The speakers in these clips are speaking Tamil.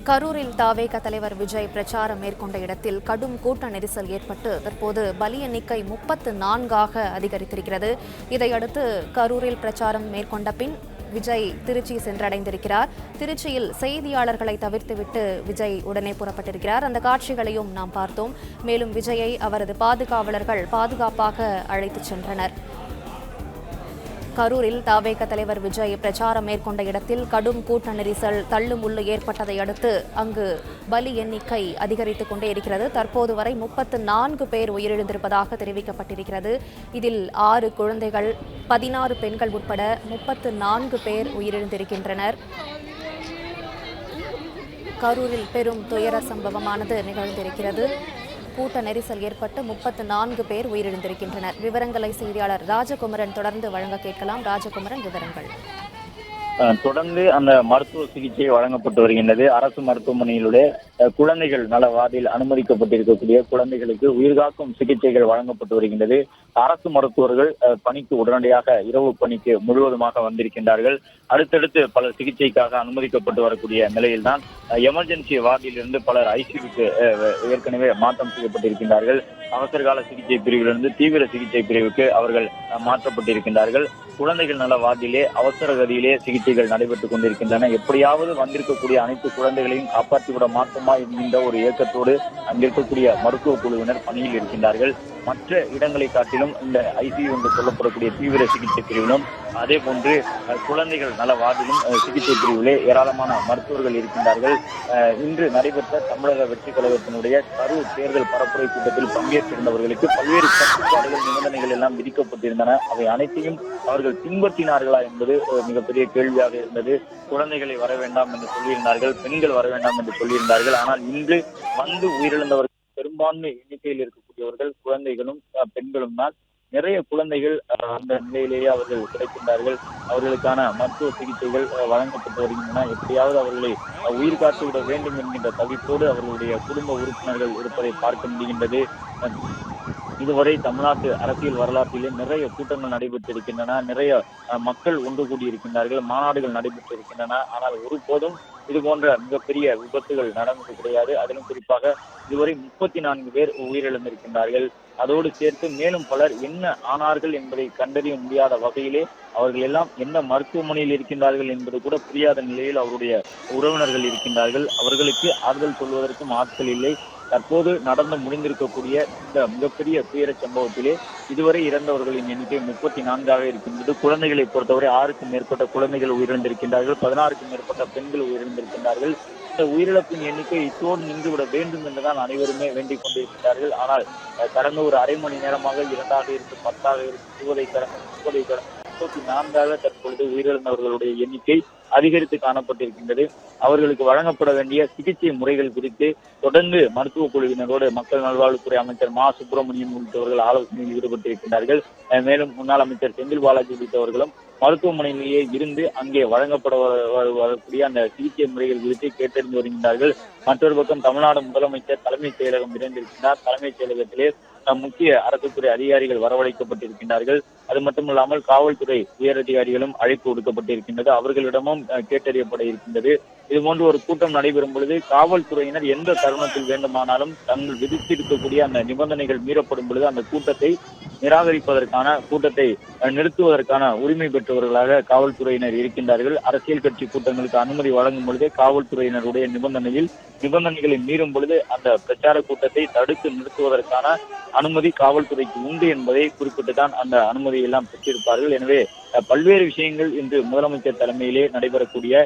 கரூரில் தாவேக தலைவர் விஜய் பிரச்சாரம் மேற்கொண்ட இடத்தில் கடும் கூட்ட நெரிசல் ஏற்பட்டு தற்போது பலி எண்ணிக்கை 34ஆக அதிகரித்திருக்கிறது. இதையடுத்து கரூரில் பிரச்சாரம் மேற்கொண்ட பின் விஜய் திருச்சி சென்றடைந்திருக்கிறார். திருச்சியில் செய்தியாளர்களை தவிர்த்துவிட்டு விஜய் உடனே புறப்பட்டிருக்கிறார். அந்த காட்சிகளையும் நாம் பார்த்தோம். மேலும் விஜயை அவரது பாதுகாவலர்கள் பாதுகாப்பாக அழைத்துச் சென்றனர். கரூரில் தாவேக தலைவர் விஜய் பிரச்சாரம் மேற்கொண்ட இடத்தில் கடும் கூட்ட நெரிசல் தள்ளுமுள்ளு ஏற்பட்டதை அடுத்து அங்கு பலி எண்ணிக்கை அதிகரித்துக் கொண்டே இருக்கிறது. தற்போது வரை 34 பேர் உயிரிழந்திருப்பதாக தெரிவிக்கப்பட்டிருக்கிறது. இதில் 6 குழந்தைகள், 16 பெண்கள் உட்பட 34 பேர் உயிரிழந்திருக்கின்றனர். கரூரில் பெரும் துயர சம்பவமானது நிகழ்ந்திருக்கிறது. கூட்ட நெரிசல் ஏற்பட்டு 34 பேர் உயிரிழந்திருக்கின்றனர். விவரங்களை செய்தியாளர் ராஜகுமரன் தொடர்ந்து வழங்க கேட்கலாம். ராஜகுமரன், விவரங்கள். தொடர்ந்து அந்த மருத்துவ சிகிச்சை வழங்கப்பட்டு வருகின்றது. அரசு மருத்துவமனையிலுடைய குழந்தைகள் நல வார்டில் அனுமதிக்கப்பட்டிருக்கக்கூடிய குழந்தைகளுக்கு உயிர்காக்கும் சிகிச்சைகள் வழங்கப்பட்டு வருகின்றது. அரசு மருத்துவர்கள் பணிக்கு உடனடியாக இரவு பணிக்கு முழுவதுமாக வந்திருக்கின்றார்கள். அடுத்தடுத்து பல சிகிச்சைக்காக அனுமதிக்கப்பட்டு வரக்கூடிய நிலையில்தான் எமர்ஜென்சி வார்டில் இருந்து பலர் ஐசியூக்கு ஏற்கனவே மாற்றம் செய்யப்பட்டிருக்கின்றார்கள். அவசரகால சிகிச்சை பிரிவிலிருந்து தீவிர சிகிச்சை பிரிவுக்கு அவர்கள் மாற்றப்பட்டிருக்கின்றார்கள். குழந்தைகள் நல வார்டிலே அவசர கதியிலே சிகிச்சைகள் நடைபெற்றுக் கொண்டிருக்கின்றன. எப்படியாவது வந்திருக்கக்கூடிய அனைத்து குழந்தைகளையும் காப்பாற்றிவிட மாட்டோமா என்கின்ற ஒரு இயக்கத்தோடு அங்கிருக்கக்கூடிய மருத்துவ குழுவினர் பணியில் இருக்கின்றார்கள். மற்ற இடங்களை காட்டிலும் இந்த ஐசியூ என்று சொல்லப்படக்கூடிய தீவிர சிகிச்சை பிரிவிலும் அதே போன்று குழந்தைகள் நல வார்டிலும் சிகிச்சை பிரிவிலே ஏராளமான மருத்துவர்கள் இருக்கின்றார்கள். இன்று நடைபெற்ற தமிழக வெற்றி கழகத்தினுடைய கரூர் தேர்தல் பரப்புரை கூட்டத்தில் பங்கேற்றிருந்தவர்களுக்கு பல்வேறு கட்டுப்பாடுகள், நிபந்தனைகள் எல்லாம் விதிக்கப்பட்டிருந்தன. அவை அனைத்தையும் அவர்கள் பின்பற்றினார்களா என்பது மிகப்பெரிய கேள்வியாக இருந்தது. குழந்தைகளை வர வேண்டாம் என்று சொல்லியிருந்தார்கள், பெண்கள் வர வேண்டாம் என்று சொல்லியிருந்தார்கள். ஆனால் இன்று வந்து உயிரிழந்தவர்கள் பெரும்பான்மை எண்ணிக்கையில் இருக்கக்கூடியவர்கள் குழந்தைகளும் பெண்களும் தான். நிறைய குழந்தைகள் அந்த நிலையிலேயே அவர்கள் கிடைக்கின்றார்கள். அவர்களுக்கான மருத்துவ சிகிச்சைகள் வழங்கப்பட்டு வருகின்றன. எப்படியாவது அவர்களை உயிர் காத்து விட வேண்டும் என்கின்ற தவிப்போடு அவர்களுடைய குடும்ப உறுப்பினர்கள் இருப்பதை பார்க்க முடிகின்றது. இதுவரை தமிழ்நாட்டு அரசியல் வரலாற்றிலே நிறைய கூட்டங்கள் நடைபெற்றிருக்கின்றன. நிறைய மக்கள் ஒன்று கூடியிருக்கின்றார்கள், மாநாடுகள் நடைபெற்றிருக்கின்றன. ஆனால் ஒருபோதும் இது போன்ற மிகப்பெரிய விபத்துகள் நடந்தது கிடையாது. அதிலும் குறிப்பாக இதுவரை 34 பேர் உயிரிழந்திருக்கின்றார்கள். அதோடு சேர்த்து மேலும் பலர் என்ன ஆனார்கள் என்பதை கண்டறிய முடியாத வகையிலே அவர்கள் எல்லாம் எந்த மருத்துவமனையில் இருக்கின்றார்கள் என்பது கூட புரியாத நிலையில் அவருடைய உறவினர்கள் இருக்கின்றார்கள். அவர்களுக்கு ஆறுதல் சொல்வதற்கும் ஆட்கள் இல்லை. தற்போது நடந்து முடிந்திருக்கக்கூடிய இந்த மிகப்பெரிய துயர சம்பவத்திலே இதுவரை இறந்தவர்களின் எண்ணிக்கை 34ஆக இருக்கின்றது. குழந்தைகளை பொறுத்தவரை 6க்கும் மேற்பட்ட குழந்தைகள் உயிரிழந்திருக்கின்றார்கள், 16க்கும் மேற்பட்ட பெண்கள் உயிரிழந்திருக்கின்றார்கள். இந்த உயிரிழப்பின் எண்ணிக்கை இத்தோடு நின்றுவிட வேண்டும் என்றுதான் அனைவருமே வேண்டிக் கொண்டிருக்கிறார்கள். ஆனால் கடந்த ஒரு அரை மணி நேரமாக 2ஆக இருந்து 10ஆக இருந்து 20ஐ கடந்து 34ஆக தற்பொழுது உயிரிழந்தவர்களுடைய எண்ணிக்கை அதிகரித்து காணப்பட்டிருக்கின்றது. அவர்களுக்கு வழங்கப்பட வேண்டிய சிகிச்சை முறைகள் குறித்து தொடர்ந்து மருத்துவ குழுவினரோடு மக்கள் நல்வாழ்வுத்துறை அமைச்சர் மா சுப்பிரமணியன் உள்ளிட்டவர்கள் ஆலோசனையில் ஈடுபட்டிருக்கிறார்கள். மேலும் முன்னாள் அமைச்சர் செந்தில் பாலாஜி உள்ளிட்டவர்களும் மருத்துவமனையிலேயே இருந்து அங்கே வழங்கப்பட வரக்கூடிய அந்த சிகிச்சை முறைகள் குறித்து கேட்டறிந்து வருகின்றார்கள். மற்றொரு பக்கம் தமிழ்நாடு முதலமைச்சர் தலைமைச் செயலகம் இணைந்திருக்கிறார். தலைமைச் செயலகத்திலே முக்கிய அரசுத்துறை அதிகாரிகள் வரவழைக்கப்பட்டிருக்கின்றார்கள். அது மட்டுமல்லாமல் காவல்துறை உயரதிகாரிகளும் அழைப்பு விடுக்கப்பட்டிருக்கின்றது. அவர்களிடமும் கேட்டறியப்பட இருக்கின்றது. இதுபோன்று ஒரு கூட்டம் நடைபெறும் பொழுது காவல்துறையினர் எந்த தருணத்தில் வேண்டுமானாலும் தங்கள் விதித்திருக்கக்கூடிய அந்த நிபந்தனைகள் மீறப்படும் பொழுது அந்த கூட்டத்தை நிராகரிப்பதற்கான, கூட்டத்தை நிறுத்துவதற்கான உரிமை பெற்றவர்களாக காவல்துறையினர் இருக்கின்றார்கள். அரசியல் கட்சி கூட்டங்களுக்கு அனுமதி வழங்கும் பொழுதே காவல்துறையினருடைய நிபந்தனைகளை மீறும் பொழுது அந்த பிரச்சார கூட்டத்தை தடுத்து நிறுத்துவதற்கான அனுமதி காவல்துறைக்கு உண்டு என்பதை குறிப்பிட்டுதான் அந்த அனுமதியை எல்லாம் பெற்றிருப்பார்கள். எனவே பல்வேறு விஷயங்கள் இன்று முதலமைச்சர் தலைமையிலே நடைபெறக்கூடிய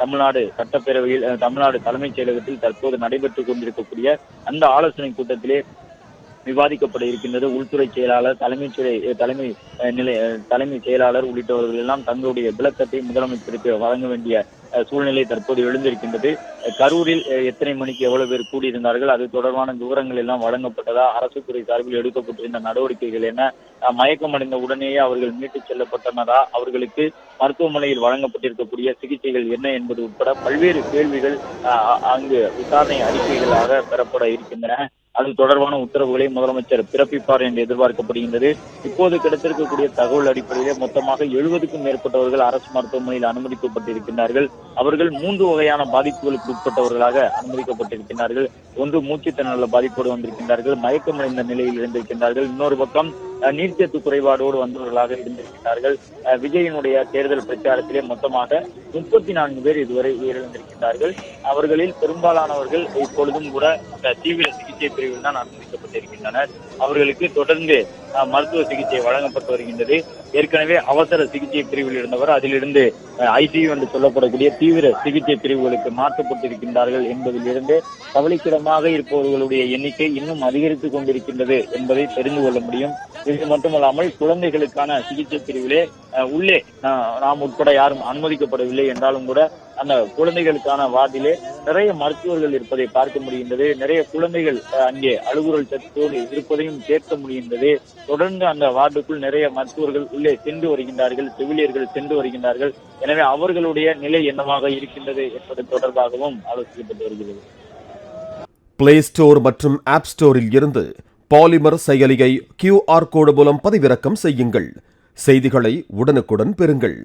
தமிழ்நாடு சட்டப்பேரவையில், தமிழ்நாடு தலைமைச் செயலகத்தில் தற்போது நடைபெற்றுக் கொண்டிருக்கக்கூடிய அந்த ஆலோசனை கூட்டத்திலே விவாதிக்கப்பட இருக்கின்றது. உள்துறை செயலாளர், தலைமை செயலாளர் உள்ளிட்டவர்கள் எல்லாம் தங்களுடைய விளக்கத்தை முதலமைச்சருக்கு வழங்க வேண்டிய சூழ்நிலை தற்போது எழுந்திருக்கின்றது. கரூரில் எத்தனை மணிக்கு எவ்வளவு பேர் கூடியிருந்தார்கள், அது தொடர்பான விவரங்கள் எல்லாம் வழங்கப்பட்டதா, அரசு துறை சார்பில் எடுக்கப்பட்டிருந்த நடவடிக்கைகள் என்ன, மயக்கமடைந்த உடனேயே அவர்கள் மீட்டுச் செல்லப்பட்டனரா, அவர்களுக்கு மருத்துவமனையில் வழங்கப்பட்டிருக்கக்கூடிய சிகிச்சைகள் என்ன என்பது உட்பட பல்வேறு கேள்விகள் அங்கு விசாரணை அறிக்கைகளாக பெறப்பட இருக்கின்றன. அது தொடர்பான உத்தரவுகளை முதலமைச்சர் பிறப்பிப்பார் என்று எதிர்பார்க்கப்படுகின்றது. இப்போது கிடைத்திருக்கக்கூடிய தகவல் அடிப்படையிலே மொத்தமாக 70க்கும் மேற்பட்டவர்கள் அரசு மருத்துவமனையில் அனுமதிக்கப்பட்டிருக்கின்றார்கள். அவர்கள் 3 வகையான பாதிப்புகளுக்கு உட்பட்டவர்களாக அனுமதிக்கப்பட்டிருக்கிறார்கள். ஒன்று மூச்சுத்திணறல் பாதிப்போடு வந்திருக்கின்றார்கள், மயக்கமடைந்த நிலையில் இருந்திருக்கின்றார்கள். இன்னொரு பக்கம் நீர்ச்சத்து குறைபாடோடு வந்தவர்களாக இருந்திருக்கிறார்கள். விஜயனுடைய தேர்தல் பிரச்சாரத்திலே மொத்தமாக 34 பேர் இதுவரை உயிரிழந்திருக்கிறார்கள். அவர்களில் பெரும்பாலானவர்கள் இப்பொழுதும் கூட தீவிர சிகிச்சை பிரிவில் தான் அனுமதிக்கப்பட்டிருக்கின்றனர். அவர்களுக்கு தொடர்ந்து மருத்துவ சிகிச்சை வழங்கப்பட்டு வருகின்றது. ஏற்கனவே அவசர சிகிச்சை பிரிவில் இருந்தவர் அதிலிருந்து ஐசியு என்று சொல்லப்படக்கூடிய தீவிர சிகிச்சை பிரிவுகளுக்கு மாற்றப்பட்டிருக்கின்றார்கள் என்பதிலிருந்து கவலைக்கிடமாக இருப்பவர்களுடைய எண்ணிக்கை இன்னும் அதிகரித்துக் கொண்டிருக்கின்றது என்பதை தெரிந்து கொள்ள முடியும். இது மட்டுமல்லாமல் குழந்தைகளுக்கான சிகிச்சை பிரிவிலே உள்ளே நாம் உட்பட யாரும் அனுமதிக்கப்படவில்லை என்றாலும் கூட அந்த குழந்தைகளுக்கான வார்டிலே நிறைய மருத்துவர்கள் இருப்பதை பார்க்க முடிகின்றது. நிறைய குழந்தைகள் அங்கே அழுகுரல் சத்தோடு இருப்பதையும் கேட்க முடிகின்றது. தொடர்ந்து அந்த வார்டுக்குள் நிறைய மருத்துவர்கள் உள்ளே சென்று வருகின்றார்கள், செவிலியர்கள் சென்று வருகின்றார்கள். எனவே அவர்களுடைய நிலை என்னவாக இருக்கின்றது என்பது தொடர்பாகவும் ஆலோசிக்கப்பட்டு வருகிறது. பிளே ஸ்டோர் மற்றும் ஆப் ஸ்டோரில் இருந்து பாலிமர் செயலியை QR கோடு மூலம் பதிவிறக்கம் செய்யுங்கள். செய்திகளை உடனுக்குடன் பெறுங்கள்.